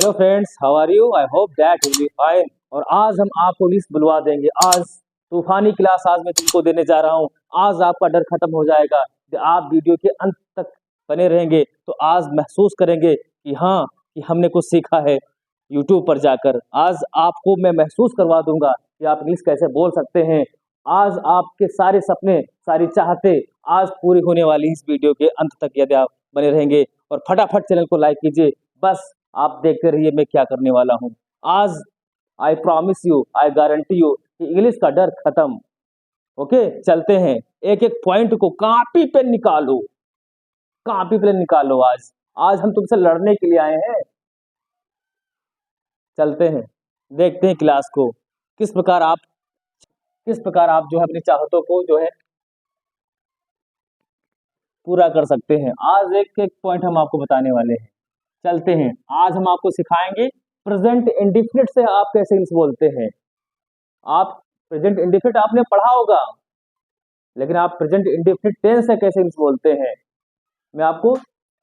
Hello friends, how are you? I hope that you be fine. और आज हम आपको लिस्ट बुलवा देंगे। आज तूफानी क्लास आज मैं तुमको देने जा रहा हूँ। आज आपका डर खत्म हो जाएगा कि आप वीडियो के अंत तक बने रहेंगे तो आज महसूस करेंगे कि हाँ, कि हमने कुछ सीखा है यूट्यूब पर जाकर। आज आपको मैं महसूस करवा दूंगा कि आप इंग्लिश कैसे बोल सकते हैं। आज आपके सारे सपने, सारी चाहते आज पूरी होने वाली इस वीडियो के अंत तक यदि आप बने रहेंगे। और फटाफट चैनल को लाइक कीजिए। बस आप देखते रहिए मैं क्या करने वाला हूँ आज। I promise you, I guarantee you कि इंग्लिश का डर खत्म। ओके, चलते हैं। एक एक पॉइंट को कॉपी पे निकालो, कॉपी पे निकालो। आज आज हम तुमसे लड़ने के लिए आए हैं। चलते हैं, देखते हैं क्लास को किस प्रकार आप जो है अपनी चाहतों को जो है पूरा कर सकते हैं। आज एक एक पॉइंट हम आपको बताने वाले हैं। चलते हैं, आज हम आपको सिखाएंगे प्रेजेंट इंडिफिनिट से आप कैसे इंग्लिश बोलते हैं। आप प्रेजेंट इंडिफिनिट आपने पढ़ा होगा, लेकिन आप प्रेजेंट इंडिफिनिट टेंस से कैसे इंग्लिश बोलते हैं मैं आपको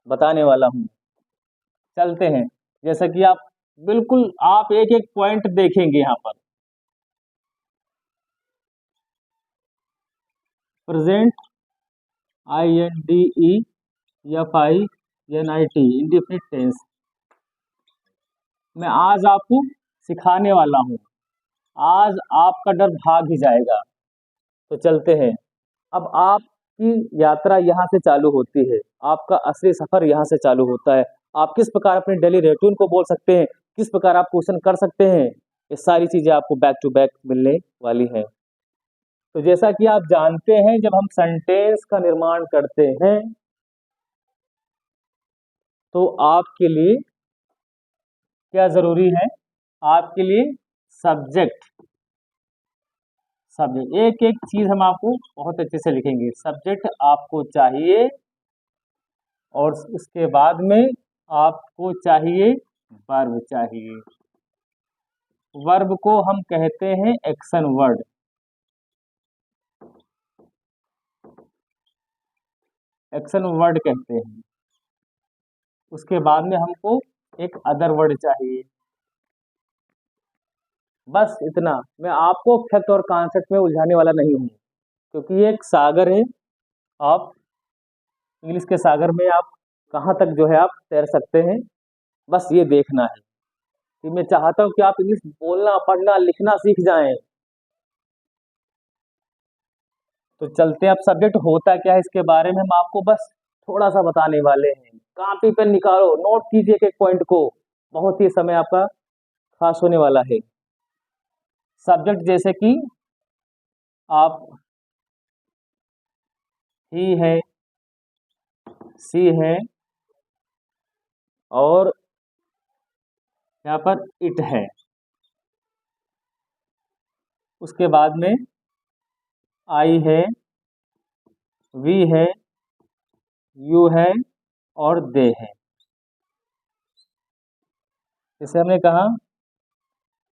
बताने वाला हूं। चलते हैं, जैसा कि आप बिल्कुल आप एक एक पॉइंट देखेंगे यहाँ पर। प्रेजेंट INDEFINIT इंडिफिनिट टेंस मैं आज आपको सिखाने वाला हूं। आज आपका डर भाग ही जाएगा। तो चलते हैं। अब आपकी यात्रा यहाँ से चालू होती है, आपका असली सफर यहाँ से चालू होता है। आप किस प्रकार अपने डेली रूटीन को बोल सकते हैं, किस प्रकार आप क्वेश्चन कर सकते हैं, ये सारी चीजें आपको बैक टू बैक मिलने वाली हैं। तो जैसा कि आप जानते हैं, जब हम सेंटेंस का निर्माण करते हैं तो आपके लिए क्या जरूरी है? आपके लिए सब्जेक्ट, सब्जेक्ट एक एक चीज हम आपको बहुत अच्छे से लिखेंगे। सब्जेक्ट आपको चाहिए और उसके बाद में आपको चाहिए वर्ब चाहिए। वर्ब को हम कहते हैं एक्शन वर्ड। एक्शन वर्ड कहते हैं। उसके बाद में हमको एक अदर वर्ड चाहिए। बस इतना। मैं आपको फैक्ट और कॉन्सेप्ट में उलझाने वाला नहीं हूँ, क्योंकि ये एक सागर है। आप इंग्लिश के सागर में आप कहाँ तक जो है आप तैर सकते हैं, बस ये देखना है। कि मैं चाहता हूँ कि आप इंग्लिश बोलना, पढ़ना, लिखना सीख जाएं। तो चलते हैं। अब सब्जेक्ट होता क्या है इसके बारे में हम आपको बस थोड़ा सा बताने वाले हैं। कॉपी पेन निकालो, नोट कीजिए एक एक पॉइंट को। बहुत ही समय आपका खास होने वाला है। सब्जेक्ट जैसे कि आप ही है, सी है, और यहाँ पर इट है। उसके बाद में आई है, वी है, यू है और दे है। जैसे हमने कहा,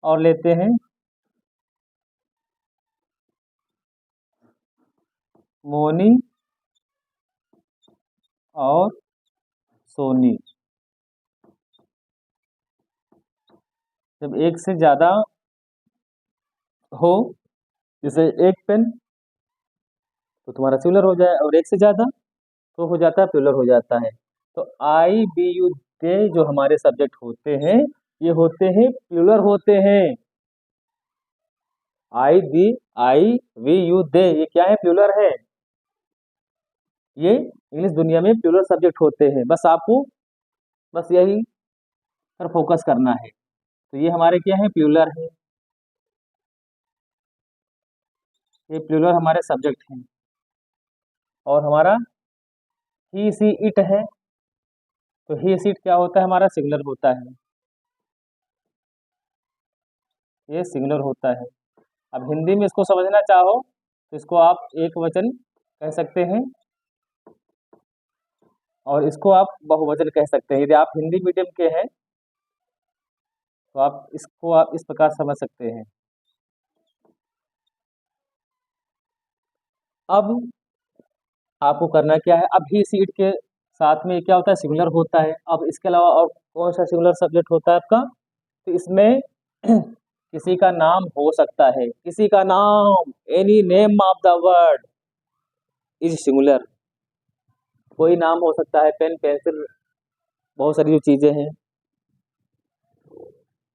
और लेते हैं मोनी और सोनी। जब एक से ज्यादा हो, जैसे एक पेन, तो तुम्हारा सिंगुलर हो जाए, और एक से ज्यादा तो हो जाता है प्लूरल हो जाता है। तो आई बी यू दे जो हमारे सब्जेक्ट होते हैं, ये होते हैं प्लूरल होते हैं। आई वी यू दे, ये क्या है? प्लूरल है। ये इंग्लिश दुनिया में प्लूरल सब्जेक्ट होते हैं। बस आपको बस यही पर फोकस करना है। तो ये हमारे क्या है? प्लूरल है। ये प्लूरल हमारे सब्जेक्ट हैं। और हमारा ही सी इट है, तो ही सी इट क्या होता है? हमारा सिंगुलर होता है। ये सिंगुलर होता है। अब हिंदी में इसको समझना चाहो तो इसको आप एक वचन कह सकते हैं, और इसको आप बहुवचन कह सकते हैं। यदि आप हिंदी मीडियम के हैं तो आप इस प्रकार समझ सकते हैं। अब आपको करना क्या है? अब ही सीट के साथ में क्या होता है, सिंगुलर होता है। अब इसके अलावा और कौन सा सिंगुलर सब्जेक्ट होता है आपका, तो इसमें किसी का नाम हो सकता है, किसी का नाम, any name of the word is singular. कोई नाम हो सकता है, पेन पेंसिल, बहुत सारी जो चीजें हैं।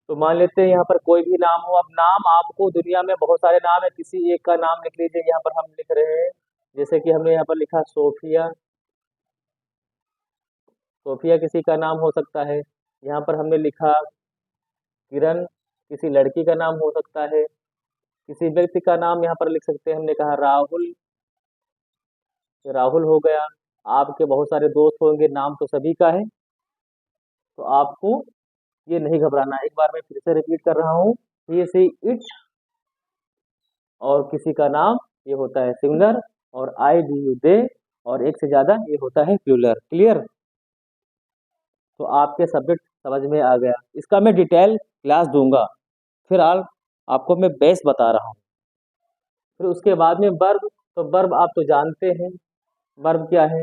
तो मान लेते हैं यहाँ पर कोई भी नाम हो। अब नाम आपको, दुनिया में बहुत सारे नाम है, किसी एक का नाम लिख लीजिए। यहाँ पर हम लिख रहे हैं, जैसे कि हमने यहाँ पर लिखा सोफिया। सोफिया किसी का नाम हो सकता है। यहाँ पर हमने लिखा किरण, किसी लड़की का नाम हो सकता है। किसी व्यक्ति का नाम यहाँ पर लिख सकते हैं, हमने कहा राहुल, ये राहुल हो गया। आपके बहुत सारे दोस्त होंगे, नाम तो सभी का है, तो आपको ये नहीं घबराना। एक बार मैं फिर से रिपीट कर रहा हूँ, ही सी इट, और किसी का नाम ये होता है सिंगुलर, और आई वी यू दे, और एक से ज्यादा ये होता है प्लूरल। क्लियर? तो आपके सब्जेक्ट समझ में आ गया। इसका मैं डिटेल क्लास दूंगा। फिलहाल आपको मैं बेस बता रहा हूँ। फिर उसके बाद में वर्ब, तो वर्ब आप तो जानते हैं वर्ब क्या है।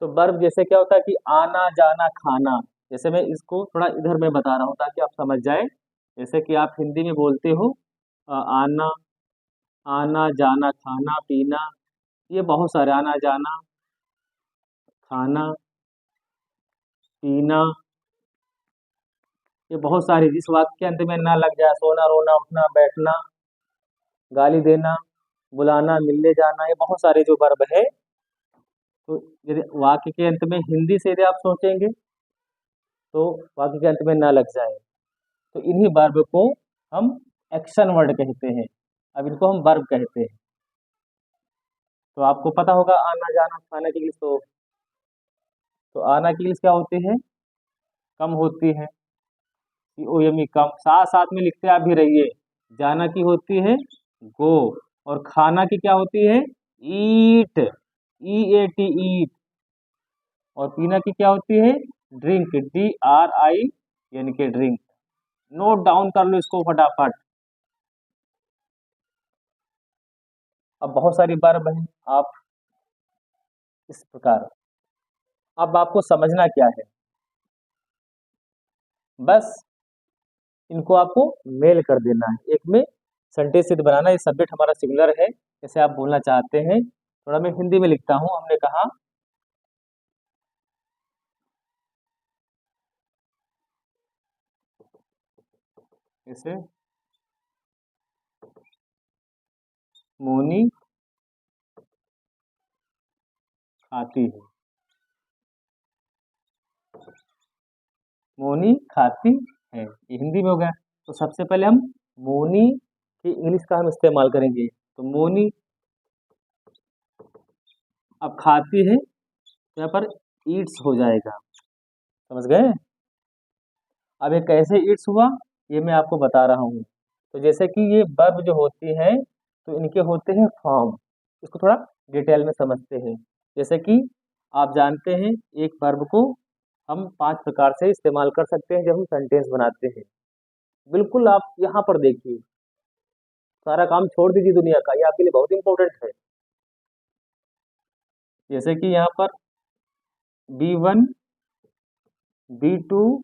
तो वर्ब जैसे क्या होता है कि आना जाना खाना। जैसे मैं इसको थोड़ा इधर में बता रहा हूँ ताकि आप समझ जाए। जैसे कि आप हिंदी में बोलते हो आना, आना जाना खाना पीना, ये बहुत सारे, आना जाना खाना पीना, ये बहुत सारी, जिस वाक्य के अंत में ना लग जाए, सोना रोना उठना बैठना, गाली देना, बुलाना, मिलने जाना, ये बहुत सारे जो वर्ब है। तो यदि वाक्य के अंत में हिंदी से यदि आप सोचेंगे तो वाक्य के अंत में ना लग जाए, तो इन्हीं वर्ब को हम एक्शन वर्ड कहते हैं। अब इनको हम वर्ब कहते हैं। तो आपको पता होगा आना जाना खाना की इंग्लिश, तो आना की इंग्लिश क्या होती है, कम होती है, COME कम, साथ साथ में लिखते आप भी रहिए। जाना की होती है गो, और खाना की क्या होती है ईट, EAT ईट, और पीना की क्या होती है ड्रिंक, DRI यानी कि ड्रिंक। नोट डाउन कर लो इसको फटाफट। अब बहुत सारी वर्ब है आप इस प्रकार। अब आपको समझना क्या है, बस इनको आपको मेल कर देना है, एक में सेंटेंस सिद्ध बनाना। ये सब्जेक्ट हमारा सिंगुलर है, जैसे आप बोलना चाहते हैं। थोड़ा मैं हिंदी में लिखता हूं। हमने कहा जैसे मोनी खाती है, मोनी खाती है, ये हिंदी में हो गया। तो सबसे पहले हम मोनी की इंग्लिश का हम इस्तेमाल करेंगे। तो मोनी, अब खाती है तो यहाँ पर ईट्स हो जाएगा, समझ गए। अब ये कैसे ईट्स हुआ, ये मैं आपको बता रहा हूँ। तो जैसे कि ये वर्ब जो होती है, तो इनके होते हैं फॉर्म। इसको थोड़ा डिटेल में समझते हैं। जैसे कि आप जानते हैं एक वर्ब को हम 5 प्रकार से इस्तेमाल कर सकते हैं जब हम सेंटेंस बनाते हैं। बिल्कुल आप यहाँ पर देखिए, सारा काम छोड़ दीजिए दुनिया का, ये आपके लिए बहुत इंपॉर्टेंट है। जैसे कि यहाँ पर B1, B2,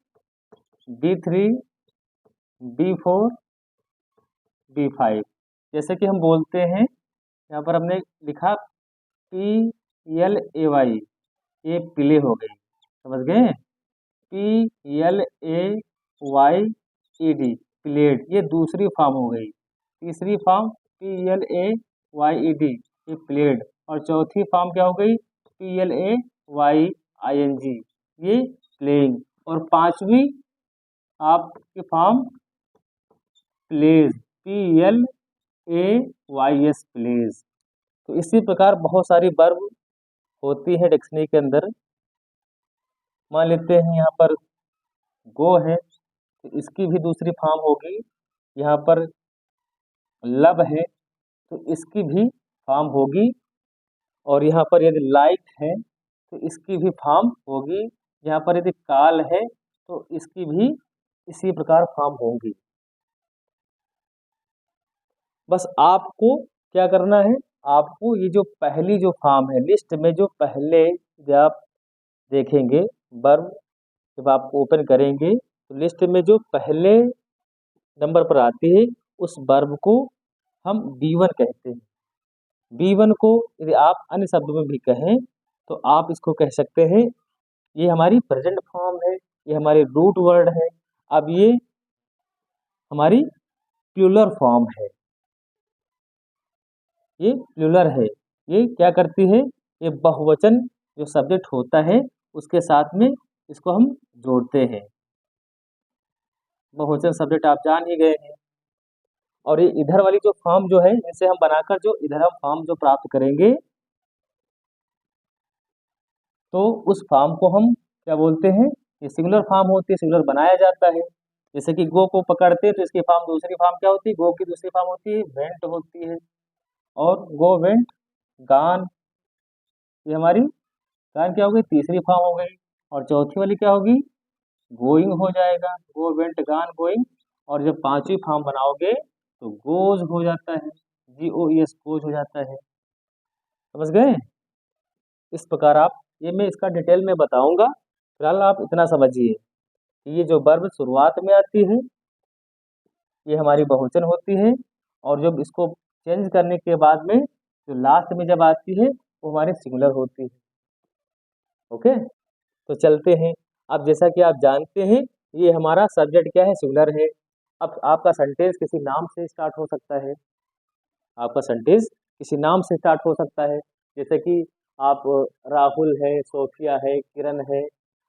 B3, B4, B5। जैसे कि हम बोलते हैं, यहाँ पर हमने लिखा PLAY, ये प्ले हो गई, समझ गए। PLAYED, प्लेड, ये दूसरी फॉर्म हो गई। तीसरी फॉर्म PLAYED, ये प्लेड, और चौथी फॉर्म क्या हो गई PLAYING, ये प्लेइंग, और पांचवी आपकी फॉर्म प्लेज, PLAYS, प्लेज। तो इसी प्रकार बहुत सारी वर्ब होती है डिक्शनरी के अंदर। मान लेते हैं यहाँ पर गो है, तो इसकी भी दूसरी फॉर्म होगी। यहाँ पर लव है, तो इसकी भी फॉर्म होगी। और यहाँ पर यदि लाइक है तो इसकी भी फॉर्म होगी। यहाँ पर यदि काल है तो इसकी भी इसी प्रकार फॉर्म होगी। बस आपको क्या करना है, आपको ये जो पहली जो फॉर्म है लिस्ट में, जो पहले जब देखेंगे वर्ब, जब आप ओपन करेंगे तो लिस्ट में जो पहले नंबर पर आती है उस वर्ब को हम B1 कहते हैं। B1 को यदि आप अन्य शब्दों में भी कहें तो आप इसको कह सकते हैं, ये हमारी प्रेजेंट फॉर्म है, ये हमारी रूट वर्ड है। अब ये हमारी प्लूरल फॉर्म है, ये प्लूरल है। ये क्या करती है, ये बहुवचन जो सब्जेक्ट होता है उसके साथ में इसको हम जोड़ते हैं। बहुवचन सब्जेक्ट आप जान ही गए हैं। और ये इधर वाली जो फॉर्म जो है, इसे हम बनाकर जो इधर हम फॉर्म जो प्राप्त करेंगे तो उस फॉर्म को हम क्या बोलते हैं, ये सिंगुलर फॉर्म होती है, सिंगुलर बनाया जाता है। जैसे कि गो को पकड़ते हैं तो इसकी फॉर्म, दूसरी फॉर्म क्या होती है, गो की दूसरी फॉर्म होती है वेंट होती है। और गो वेंट गान, ये हमारी गान क्या हो गई, तीसरी फॉर्म हो गई। और चौथी वाली क्या होगी, गोइंग हो जाएगा, गो वेंट गान गोइंग। और जब पांचवी फॉर्म बनाओगे तो गोज हो जाता है, GOES गोज हो जाता है। समझ गए। इस प्रकार आप, ये मैं इसका डिटेल में बताऊंगा, फिलहाल आप इतना समझिए कि ये जो वर्ब शुरुआत में आती है ये हमारी बहुवचन होती है, और जब इसको चेंज करने के बाद में जो लास्ट में जब आती है वो हमारी सिंगुलर होती है। ओके, तो चलते हैं। अब जैसा कि आप जानते हैं ये हमारा सब्जेक्ट क्या है, सिंगुलर है। अब आपका सेंटेंस किसी नाम से स्टार्ट हो सकता है, आपका सेंटेंस किसी नाम से स्टार्ट हो सकता है। जैसे कि आप राहुल है, सोफिया है, किरण है।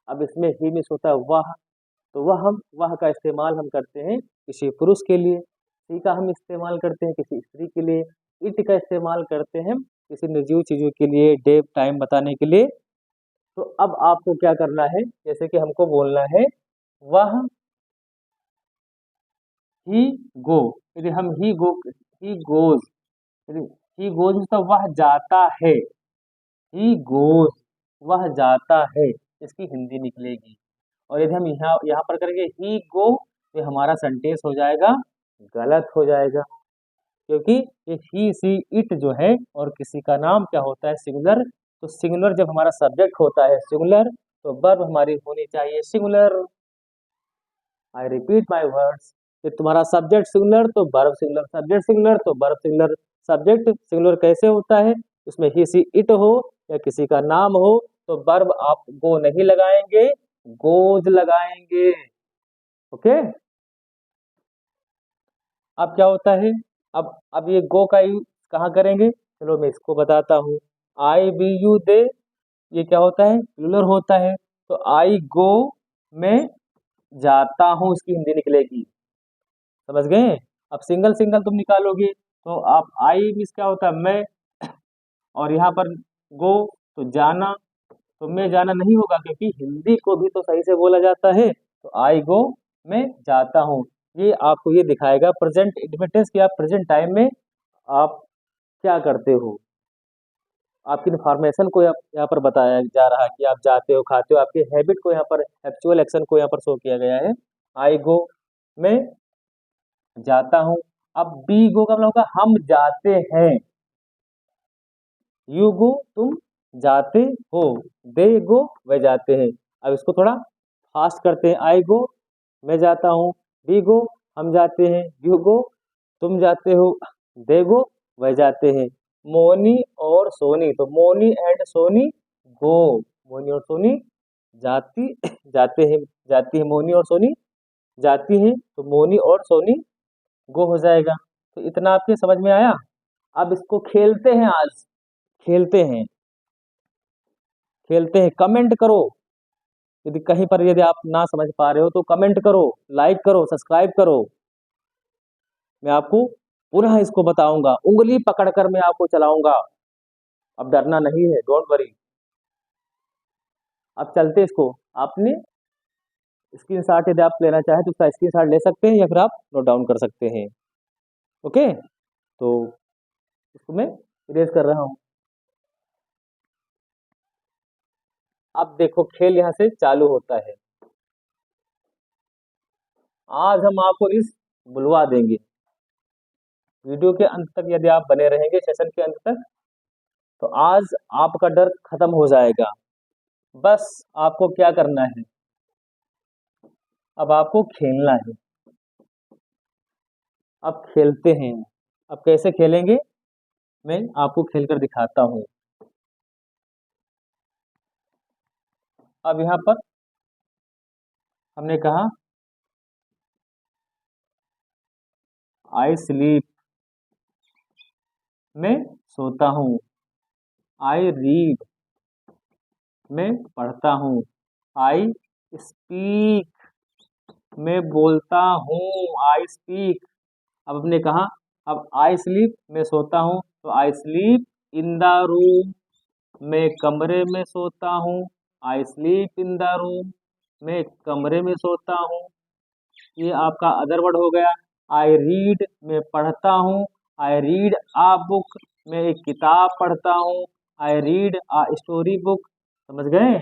अब इसमें ही मिस होता है वह, तो वह का इस्तेमाल हम करते हैं किसी पुरुष के लिए, सी का हम इस्तेमाल करते हैं किसी स्त्री के लिए, इट का इस्तेमाल करते हैं किसी निर्जीव चीजों के लिए, डेट टाइम बताने के लिए। तो अब आपको क्या करना है, जैसे कि हमको बोलना है वह ही गो, यदि हम ही गोज, यदि ही गोज तो वह जाता है, ही गोज वह जाता है, इसकी हिंदी निकलेगी। और यदि हम यहाँ यहाँ पर करेंगे ही गो तो हमारा सेंटेंस हो जाएगा गलत हो जाएगा, क्योंकि ये ही सी इट जो है और किसी का नाम क्या होता है, सिंगुलर। तो सिंगुलर जब हमारा सब्जेक्ट होता है सिंगुलर तो वर्ब हमारी होनी चाहिए singular. I repeat my words, कि तुम्हारा सब्जेक्ट सिंगुलर तो वर्ब सिंगुलर, सब्जेक्ट सिंगुलर तो वर्ब सिंगुलर। सब्जेक्ट सिंगुलर कैसे होता है, उसमें ही सी इट हो या किसी का नाम हो तो वर्ब आप गो नहीं लगाएंगे, गोज लगाएंगे। ओके, अब क्या होता है, अब ये गो का यूज कहाँ करेंगे, चलो मैं इसको बताता हूँ। आई वी यू दे, ये क्या होता है, प्लूरल होता है। तो आई गो, मैं जाता हूँ, इसकी हिंदी निकलेगी। समझ गए। अब सिंगल सिंगल तुम निकालोगे तो आप आई मीन्स क्या होता है, मैं, और यहाँ पर गो तो जाना, तो मैं जाना नहीं होगा क्योंकि हिंदी को भी तो सही से बोला जाता है। तो आई गो, मैं जाता हूँ। ये आपको ये दिखाएगा प्रेजेंट इंडिपेंडेंस कि आप प्रेजेंट टाइम में आप क्या करते हो, आपकी इन्फॉर्मेशन को यहाँ पर बताया जा रहा है कि आप जाते हो, खाते हो, आपके हैबिट को यहाँ पर, एक्चुअल एक्शन को यहाँ पर शो किया गया है। आई गो, मैं जाता हूँ। अब बी गो का मतलब होगा हम जाते हैं, यू गो तुम जाते हो, दे गो वे जाते हैं। अब इसको थोड़ा फास्ट करते हैं, आई गो मैं जाता हूँ, बी गो हम जाते हैं, यू गो तुम जाते हो, दे गो वह जाते हैं। मोनी और सोनी, तो मोनी एंड सोनी गो, मोनी और सोनी जाती जाते हैं, जाती है मोनी और सोनी जाती हैं, तो मोनी और सोनी गो हो जाएगा। तो इतना आपके समझ में आया। अब इसको खेलते हैं, आज खेलते हैं, खेलते हैं। कमेंट करो, यदि कहीं पर यदि आप ना समझ पा रहे हो तो कमेंट करो, लाइक करो, सब्सक्राइब करो। मैं आपको पुनः इसको बताऊंगा, उंगली पकड़कर मैं आपको चलाऊंगा। अब डरना नहीं है, डोंट वरी। अब चलते इसको, आपने स्क्रीनशॉट यदि आप लेना चाहें तो उसका स्क्रीनशॉट ले सकते हैं या फिर आप नोट डाउन कर सकते हैं। ओके, तो इसको मैं इरेज कर रहा हूं। अब देखो खेल यहां से चालू होता है। आज हम आपको इस बुलवा देंगे, वीडियो के अंत तक यदि आप बने रहेंगे, सेशन के अंत तक, तो आज आपका डर खत्म हो जाएगा। बस आपको क्या करना है, अब आपको खेलना है। अब खेलते हैं। अब कैसे खेलेंगे, मैं आपको खेल कर दिखाता हूँ। अब यहाँ पर हमने कहा आई स्लीप, मैं सोता हूँ। आई रीड, मैं पढ़ता हूँ। आई स्पीक, मैं बोलता हूँ। I speak. अब हमने कहा, अब आई स्लीप, मैं सोता हूँ, तो I sleep in the room, मैं कमरे में सोता हूँ। I sleep in the room, मैं कमरे में सोता हूँ। ये आपका अदर वर्ड हो गया। आई रीड, मैं पढ़ता हूँ। आई रीड आ बुक, मैं एक किताब पढ़ता हूँ। I read a story book. समझ गए।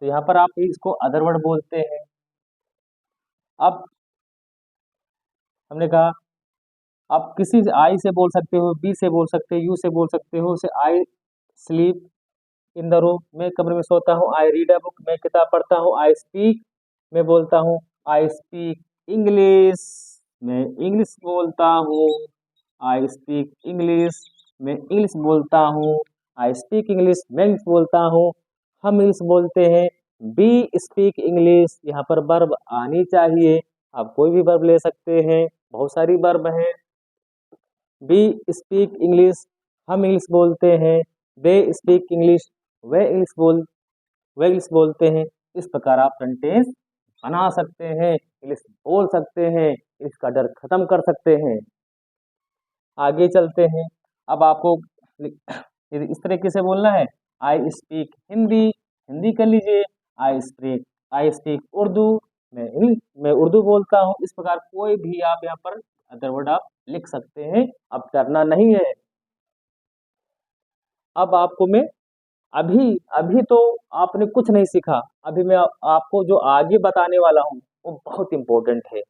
तो यहाँ पर आप इसको अदर वर्ड बोलते हैं। अब हमने कहा, आप किसी आई से बोल सकते हो, बी से बोल सकते हो, यू से बोल सकते हो। उसे I sleep in the room, मैं कमरे में सोता हूँ। आई रीड अ बुक, मैं किताब पढ़ता हूँ। आई स्पीक, मैं बोलता हूँ। आई स्पीक इंग्लिश, मैं इंग्लिश बोलता हूँ। आई स्पीक इंग्लिश, मैं इंग्लिश बोलता हूँ। आई स्पीक इंग्लिश, मैं इंग्लिश बोलता हूँ। हम इंग्लिश बोलते हैं। बी स्पीक इंग्लिश, यहाँ पर वर्ब आनी चाहिए। आप कोई भी वर्ब ले सकते हैं, बहुत सारी वर्ब हैं। बी स्पीक इंग्लिश, हम इंग्लिश बोलते हैं। They speak English, way English बोलते हैं। इस प्रकार आप सेंटेंस बना सकते हैं, इंग्लिश बोल सकते हैं, इसका डर खत्म कर सकते हैं। आगे चलते हैं। अब आपको इस तरीके से बोलना है। आई स्पीक हिंदी, हिंदी कर लीजिए। आई स्पीक उर्दू, मैं उर्दू बोलता हूँ। इस प्रकार कोई भी आप यहाँ पर अदर वर्ड आप लिख सकते हैं। अब डरना नहीं है। अब आपको मैं अभी अभी तो आपने कुछ नहीं सीखा। अभी मैं आपको जो आगे बताने वाला हूँ वो बहुत इंपॉर्टेंट है।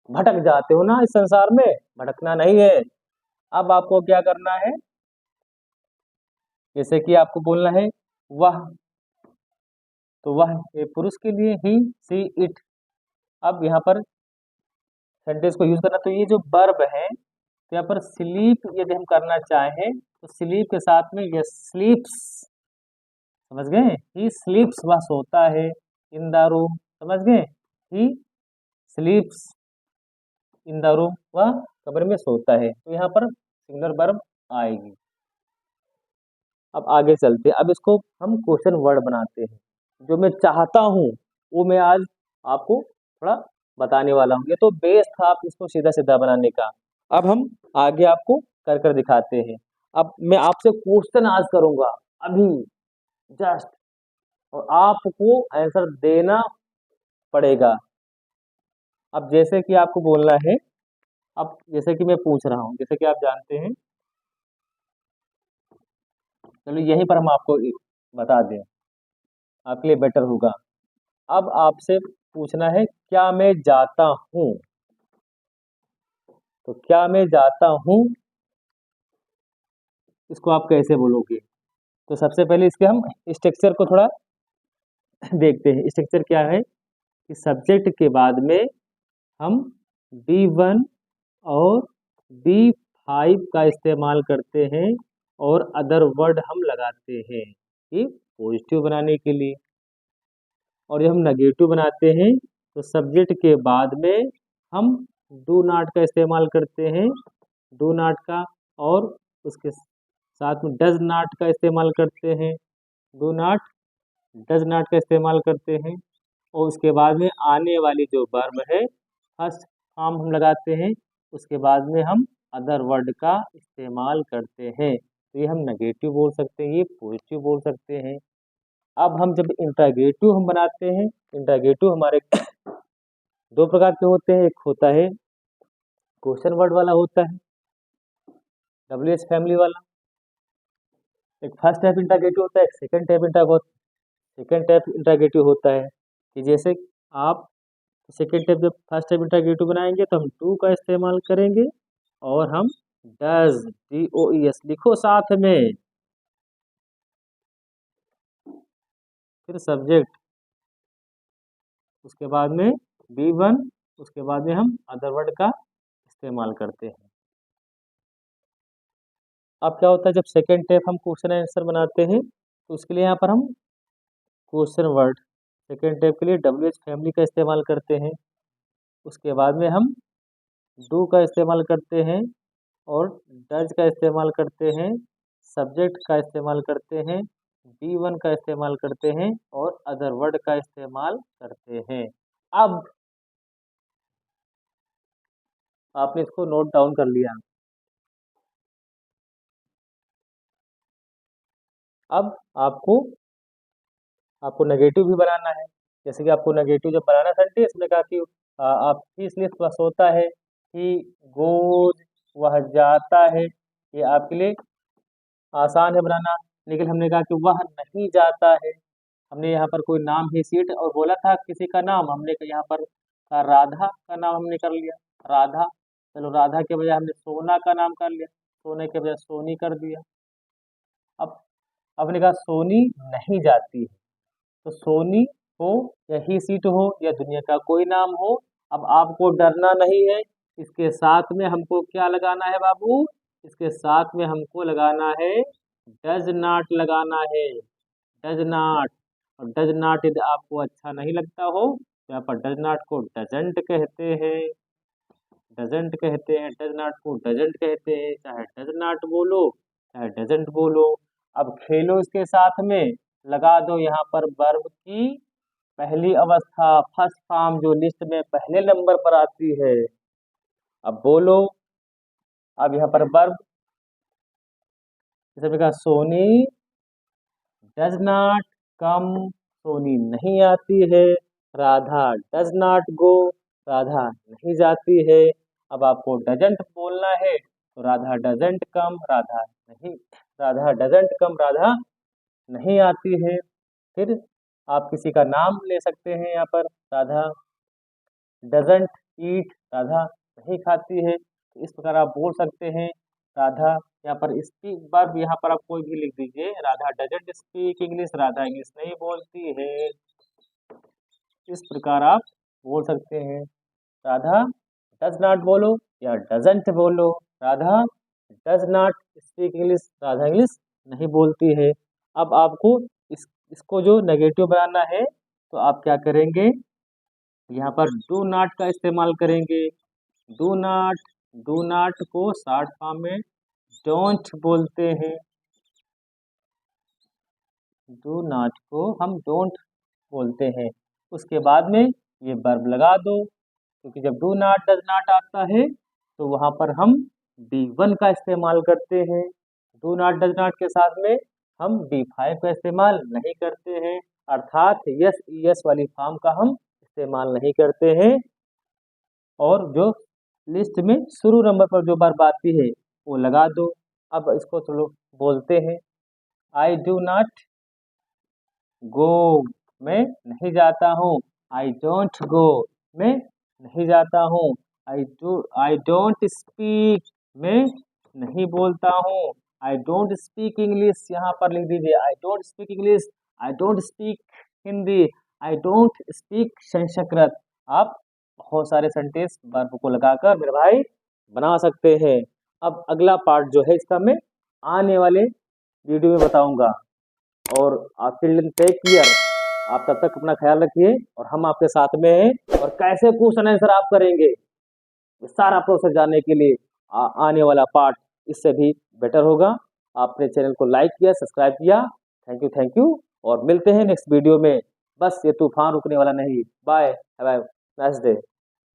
भटक जाते हो ना इस संसार में, भटकना नहीं है। अब आपको क्या करना है, जैसे कि आपको बोलना है वह, तो वह ये पुरुष के लिए ही, सी इट। अब यहाँ पर सेंटेंस को यूज करना, तो ये जो वर्ब है, तो यहाँ पर स्लीप यदि हम करना चाहें तो स्लीप के साथ में ये स्लीप्स, समझ गए। ही स्लीप्स, वह सोता है। इन द रूम, समझ गए। ही स्लीप्स इन द रूम, वह कमरे में सोता है। तो यहाँ पर सिंगुलर वर्ब आएगी। अब आगे चलते हैं। अब इसको हम क्वेश्चन वर्ड बनाते हैं। जो मैं चाहता हूँ वो मैं आज आपको थोड़ा बताने वाला हूँ। ये तो बेस था आप इसको सीधा सीधा बनाने का। अब हम आगे आपको कर कर दिखाते हैं। अब मैं आपसे क्वेश्चन आज करूंगा अभी, जस्ट, और आपको आंसर देना पड़ेगा। अब जैसे कि आपको बोलना है, अब जैसे कि मैं पूछ रहा हूँ, जैसे कि आप जानते हैं, चलो यहीं पर हम आपको बता दें, आपके लिए बेटर होगा। अब आपसे पूछना है, क्या मैं जाता हूँ, तो क्या मैं जाता हूँ, इसको आप कैसे बोलोगे। तो सबसे पहले इसके हम स्ट्रक्चर को थोड़ा देखते हैं। स्ट्रक्चर क्या है कि सब्जेक्ट के बाद में हम B1 और B5 का इस्तेमाल करते हैं और अदर वर्ड हम लगाते हैं कि पॉजिटिव बनाने के लिए। और जब हम नेगेटिव बनाते हैं तो सब्जेक्ट के बाद में हम डू नॉट का इस्तेमाल करते हैं, डू नॉट का, और उसके साथ में डज नॉट का इस्तेमाल करते हैं, डू नॉट, डज नॉट का इस्तेमाल करते हैं। और उसके बाद में आने वाली जो वर्ब है, फर्स्ट फॉर्म हम लगाते हैं, उसके बाद में हम अदर वर्ड का इस्तेमाल करते हैं। तो ये हम नेगेटिव बोल सकते हैं, ये पॉजिटिव बोल सकते हैं। अब हम जब इंट्रागेटिव हम बनाते हैं, इंट्रागेटिव हमारे दो प्रकार के होते हैं। एक होता है क्वेश्चन वर्ड वाला, होता है WH फैमिली वाला। एक फर्स्ट टाइप इंट्रागेटिव होता है, एक सेकंड टाइप इंट्रागेटिव होता है। कि जैसे आप सेकंड टाइप, जब फर्स्ट टाइप इंट्रागेटिव बनाएंगे तो हम टू का इस्तेमाल करेंगे और हम डज, DOES लिखो साथ में। फिर सब्जेक्ट, उसके बाद में B1, उसके बाद में हम अदर वर्ड का इस्तेमाल करते हैं। अब क्या होता है, जब सेकेंड स्टेप हम क्वेश्चन आंसर बनाते हैं तो उसके लिए यहाँ पर हम क्वेश्चन वर्ड सेकेंड स्टेप के लिए WH फैमिली का इस्तेमाल करते हैं। उसके बाद में हम डू का इस्तेमाल करते हैं और डज का इस्तेमाल करते हैं, सब्जेक्ट का इस्तेमाल करते हैं, B1 का इस्तेमाल करते हैं और अदर वर्ड का इस्तेमाल करते हैं। अब आपने इसको नोट डाउन कर लिया। अब आपको नेगेटिव भी बनाना है। जैसे कि आपको नेगेटिव जब बनाना सेंटेंस में कहा कि आप इसलिए प्लस होता है कि गोज, वह जाता है, ये आपके लिए आसान है बनाना। लेकिन हमने कहा कि वह नहीं जाता है, हमने यहाँ पर कोई नाम ही सीट और बोला था किसी का नाम, हमने यहाँ पर कहा राधा का नाम हमने कर लिया, राधा। चलो राधा के बजाय हमने सोना का नाम कर लिया, सोने के बजाय सोनी कर दिया। अब आपने कहा सोनी नहीं जाती है, तो सोनी हो या ही सीट हो या दुनिया का कोई नाम हो, अब आपको डरना नहीं है। इसके साथ में हमको क्या लगाना है बाबू, इसके साथ में हमको लगाना है डज नॉट लगाना है, डज नॉट। और डज नॉट यदि आपको अच्छा नहीं लगता हो तो यहाँ पर डज नॉट को डजंट कहते हैं, डजंट कहते हैं, डज नॉट को डजंट कहते हैं। चाहे डज नॉट बोलो चाहे डजंट बोलो। अब खेलो इसके साथ में, लगा दो यहाँ पर वर्ब की पहली अवस्था, फर्स्ट फॉर्म जो लिस्ट में पहले नंबर पर आती है। अब बोलो, अब यहाँ पर वर्ब जैसे कहा Soni doesn't not Soni नहीं आती है, Radha does not go, Radha नहीं जाती है। अब आपको डजंट बोलना है तो Radha doesn't come, Radha doesn't come, Radha नहीं आती है। फिर आप किसी का नाम ले सकते हैं, यहाँ पर राधा डजंट ईट, राधा नहीं खाती है। तो इस प्रकार आप बोल सकते हैं राधा, यहाँ पर स्पीक वर्ब यहाँ पर आप कोई भी लिख दीजिए, Radha doesn't speak English, Radha English नहीं बोलती है। इस प्रकार आप बोल सकते हैं, राधा डज नॉट बोलो या डजंट बोलो, Radha does not speak English, Radha English नहीं बोलती है। अब आपको इसको जो नेगेटिव बनाना है तो आप क्या करेंगे, यहाँ पर डू नॉट का इस्तेमाल करेंगे। डू नॉट को शॉर्ट फॉर्म में डोंट बोलते हैं, डू नॉट को हम डोंट बोलते हैं। उसके बाद में ये वर्ब लगा दो, क्योंकि जब डू नॉट डज नॉट आता है तो वहाँ पर हम B1 का इस्तेमाल करते हैं। डू नॉट डज नॉट के साथ में हम B5 का इस्तेमाल नहीं करते हैं, अर्थात यस यस वाली फॉर्म का हम इस्तेमाल नहीं करते हैं। और जो लिस्ट में शुरू नंबर पर जो वर्ब आती है वो लगा दो। अब इसको चलो बोलते हैं, आई डू नॉट गो, मैं नहीं जाता हूँ, आई डोंट गो, मैं नहीं जाता हूँ, आई डोंट स्पीक, मैं नहीं बोलता हूँ, आई डोंट स्पीक इंग्लिश, यहाँ पर लिख दीजिए I don't speak English, I don't speak Hindi, I don't speak Sanskrit. आप बहुत सारे सेंटेंस वर्ब को लगाकर मेरे भाई बना सकते हैं। अब अगला पार्ट जो है इसका मैं आने वाले वीडियो में बताऊंगा। और आप चिल्ड्रन टेक केयर, आप तब तक अपना ख्याल रखिए और हम आपके साथ में हैं। और कैसे क्वेश्चन आंसर आप करेंगे सारा प्रोसेस जानने के लिए आने वाला पार्ट इससे भी बेटर होगा। आपने चैनल को लाइक किया, सब्सक्राइब किया, थैंक यू और मिलते हैं नेक्स्ट वीडियो में। बस ये तूफान रुकने वाला नहीं। Bye, have a nice day.